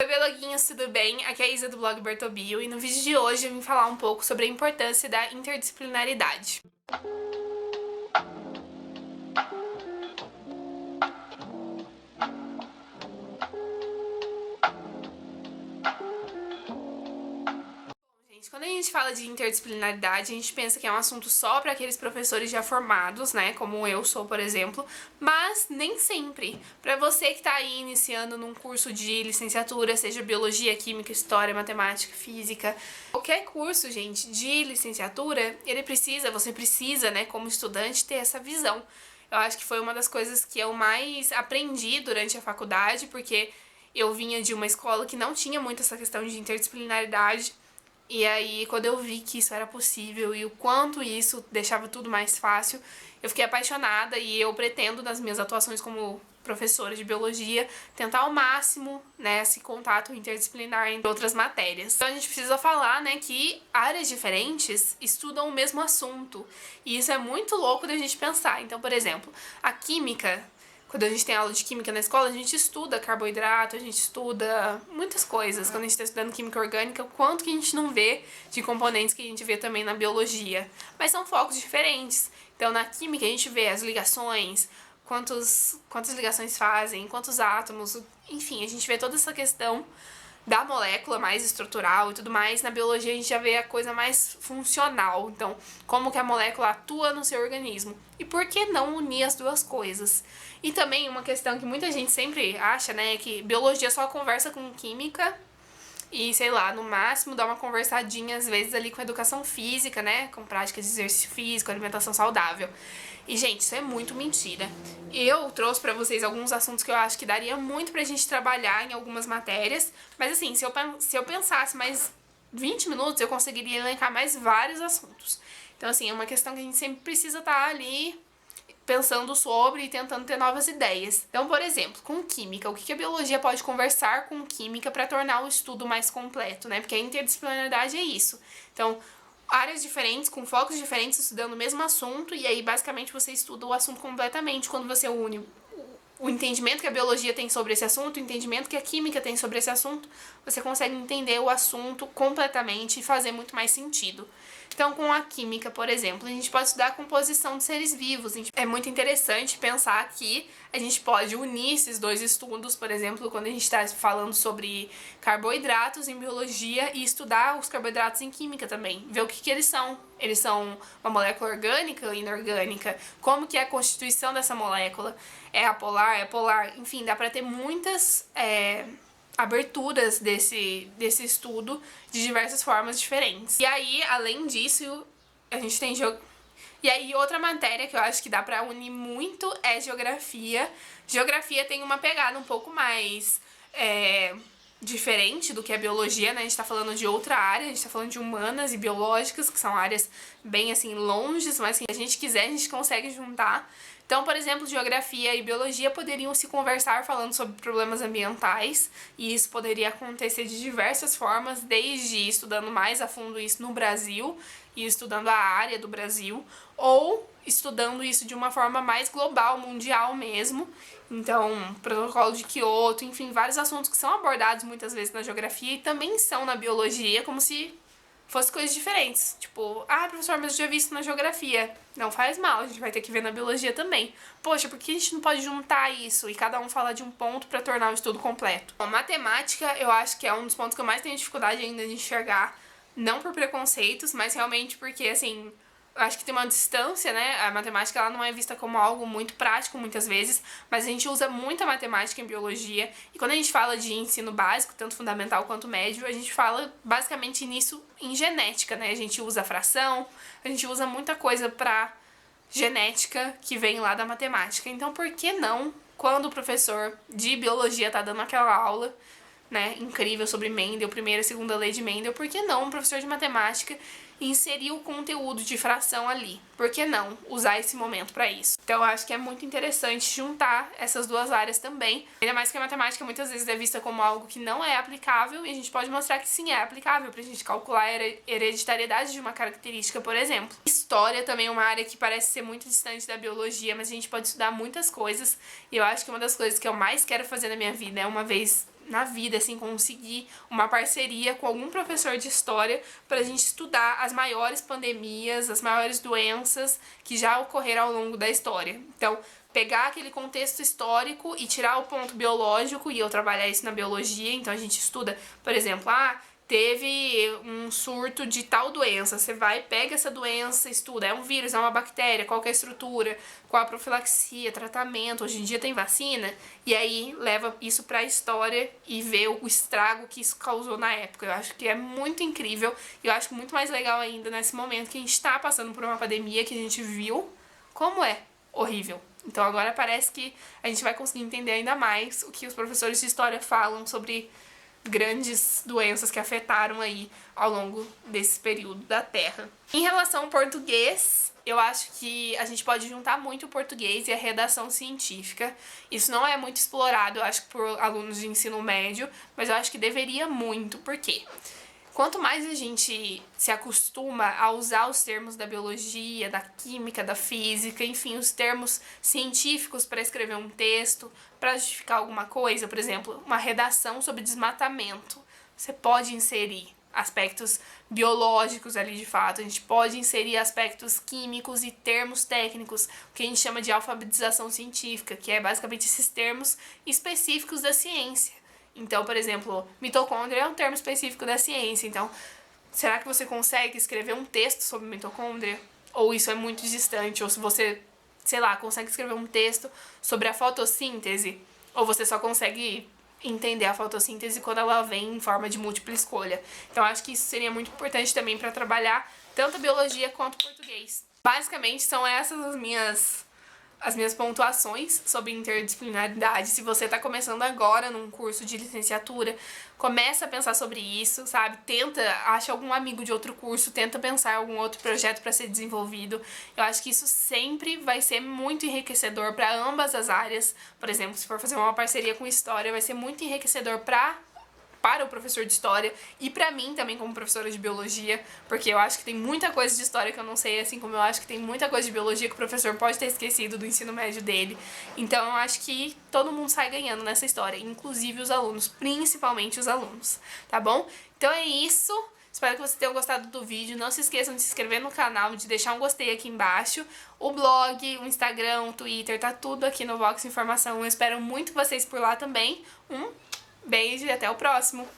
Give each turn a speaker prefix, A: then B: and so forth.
A: Oi, biologuinhos, tudo bem? Aqui é a Isa do blog Bertobio e no vídeo de hoje eu vim falar um pouco sobre a importância da interdisciplinaridade. Quando a gente fala de interdisciplinaridade, a gente pensa que é um assunto só para aqueles professores já formados, né, como eu sou, por exemplo, mas nem sempre. Para você que está aí iniciando num curso de licenciatura, seja biologia, química, história, matemática, física, qualquer curso, gente, de licenciatura, você precisa, né, como estudante, ter essa visão. Eu acho que foi uma das coisas que eu mais aprendi durante a faculdade, porque eu vinha de uma escola que não tinha muito essa questão de interdisciplinaridade. E aí, quando eu vi que isso era possível e o quanto isso deixava tudo mais fácil, eu fiquei apaixonada e eu pretendo, nas minhas atuações como professora de biologia, tentar ao máximo, né, esse contato interdisciplinar entre outras matérias. Então a gente precisa falar, né, que áreas diferentes estudam o mesmo assunto. E isso é muito louco da gente pensar. Então, por exemplo, a química. Quando a gente tem aula de química na escola, a gente estuda carboidrato, a gente estuda muitas coisas. Quando a gente está estudando química orgânica, o quanto que a gente não vê de componentes que a gente vê também na biologia. Mas são focos diferentes. Então, na química, a gente vê as ligações, quantas ligações fazem, quantos átomos, enfim, a gente vê toda essa questão da molécula mais estrutural e tudo mais. Na biologia a gente já vê a coisa mais funcional, então como que a molécula atua no seu organismo e por que não unir as duas coisas. E também uma questão que muita gente sempre acha, né, é que biologia só conversa com química e, sei lá, no máximo dá uma conversadinha às vezes ali com educação física, né, com prática de exercício físico, alimentação saudável. E, gente, isso é muito mentira. Eu trouxe pra vocês alguns assuntos que eu acho que daria muito pra gente trabalhar em algumas matérias, mas assim, se eu pensasse mais 20 minutos, eu conseguiria elencar mais vários assuntos. Então, assim, é uma questão que a gente sempre precisa estar ali pensando sobre e tentando ter novas ideias. Então, por exemplo, com química, o que a biologia pode conversar com química para tornar o estudo mais completo, né? Porque a interdisciplinaridade é isso. Então, áreas diferentes, com focos diferentes, estudando o mesmo assunto, e aí basicamente você estuda o assunto completamente quando você une o entendimento que a biologia tem sobre esse assunto, o entendimento que a química tem sobre esse assunto, você consegue entender o assunto completamente e fazer muito mais sentido. Então, com a química, por exemplo, a gente pode estudar a composição de seres vivos. É muito interessante pensar que a gente pode unir esses dois estudos, por exemplo, quando a gente está falando sobre carboidratos em biologia e estudar os carboidratos em química também, ver o que eles são. Eles são uma molécula orgânica ou inorgânica? Como que é a constituição dessa molécula? É apolar, é polar? Enfim, dá para ter muitas aberturas desse estudo de diversas formas diferentes. E aí, além disso, a gente tem E aí, outra matéria que eu acho que dá pra unir muito é geografia. Geografia tem uma pegada um pouco mais diferente do que a biologia, né? A gente tá falando de outra área, a gente tá falando de humanas e biológicas, que são áreas bem, assim, longes, mas se a gente quiser, a gente consegue juntar. Então, por exemplo, geografia e biologia poderiam se conversar falando sobre problemas ambientais, e isso poderia acontecer de diversas formas, desde estudando mais a fundo isso no Brasil e estudando a área do Brasil, ou estudando isso de uma forma mais global, mundial mesmo. Então, protocolo de Kyoto, enfim, vários assuntos que são abordados muitas vezes na geografia e também são na biologia, como se fossem coisas diferentes. Tipo, professor, mas eu já vi isso na geografia. Não faz mal, a gente vai ter que ver na biologia também. Poxa, por que a gente não pode juntar isso e cada um falar de um ponto pra tornar o estudo completo? Bom, matemática, eu acho que é um dos pontos que eu mais tenho dificuldade ainda de enxergar, não por preconceitos, mas realmente porque, assim, eu acho que tem uma distância, né? A matemática ela não é vista como algo muito prático muitas vezes, mas a gente usa muita matemática em biologia. E quando a gente fala de ensino básico, tanto fundamental quanto médio, a gente fala basicamente nisso em genética, né? A gente usa fração, a gente usa muita coisa pra genética que vem lá da matemática. Então, por que não, quando o professor de biologia tá dando aquela aula, né, incrível sobre Mendel, primeira e segunda lei de Mendel, por que não um professor de matemática inserir o conteúdo de fração ali? Por que não usar esse momento para isso? Então eu acho que é muito interessante juntar essas duas áreas também, ainda mais que a matemática muitas vezes é vista como algo que não é aplicável e a gente pode mostrar que sim, é aplicável pra gente calcular a hereditariedade de uma característica, por exemplo. História também é uma área que parece ser muito distante da biologia, mas a gente pode estudar muitas coisas e eu acho que uma das coisas que eu mais quero fazer na minha vida é uma vez na vida, assim, conseguir uma parceria com algum professor de história pra gente estudar as maiores pandemias, as maiores doenças que já ocorreram ao longo da história. Então, pegar aquele contexto histórico e tirar o ponto biológico, e eu trabalhar isso na biologia, então a gente estuda, por exemplo, teve um surto de tal doença, você vai, pega essa doença, estuda, é um vírus, é uma bactéria, qual que é a estrutura, qual a profilaxia, tratamento, hoje em dia tem vacina, e aí leva isso pra história e vê o estrago que isso causou na época. Eu acho que é muito incrível, e eu acho muito mais legal ainda nesse momento que a gente tá passando por uma pandemia que a gente viu como é horrível. Então agora parece que a gente vai conseguir entender ainda mais o que os professores de história falam sobre grandes doenças que afetaram aí ao longo desse período da Terra. Em relação ao português, eu acho que a gente pode juntar muito o português e a redação científica. Isso não é muito explorado, eu acho, por alunos de ensino médio, mas eu acho que deveria muito. Por quê? Quanto mais a gente se acostuma a usar os termos da biologia, da química, da física, enfim, os termos científicos para escrever um texto, para justificar alguma coisa, por exemplo, uma redação sobre desmatamento, você pode inserir aspectos biológicos ali de fato, a gente pode inserir aspectos químicos e termos técnicos, o que a gente chama de alfabetização científica, que é basicamente esses termos específicos da ciência. Então, por exemplo, mitocôndria é um termo específico da ciência. Então, será que você consegue escrever um texto sobre mitocôndria? Ou isso é muito distante? Ou se você, sei lá, consegue escrever um texto sobre a fotossíntese? Ou você só consegue entender a fotossíntese quando ela vem em forma de múltipla escolha? Então, acho que isso seria muito importante também para trabalhar tanto a biologia quanto o português. Basicamente, são essas as minhas pontuações sobre interdisciplinaridade. Se você tá começando agora num curso de licenciatura, começa a pensar sobre isso, sabe? Acha algum amigo de outro curso, tenta pensar em algum outro projeto para ser desenvolvido. Eu acho que isso sempre vai ser muito enriquecedor para ambas as áreas. Por exemplo, se for fazer uma parceria com história, vai ser muito enriquecedor para o professor de história e pra mim também como professora de biologia, porque eu acho que tem muita coisa de história que eu não sei, assim como eu acho que tem muita coisa de biologia que o professor pode ter esquecido do ensino médio dele. Então eu acho que todo mundo sai ganhando nessa história, inclusive os alunos, principalmente os alunos, tá bom? Então é isso. Espero que vocês tenham gostado do vídeo. Não se esqueçam de se inscrever no canal, de deixar um gostei aqui embaixo. O blog, o Instagram, o Twitter, tá tudo aqui no Vox Informação. Eu espero muito vocês por lá também. Beijo e até o próximo!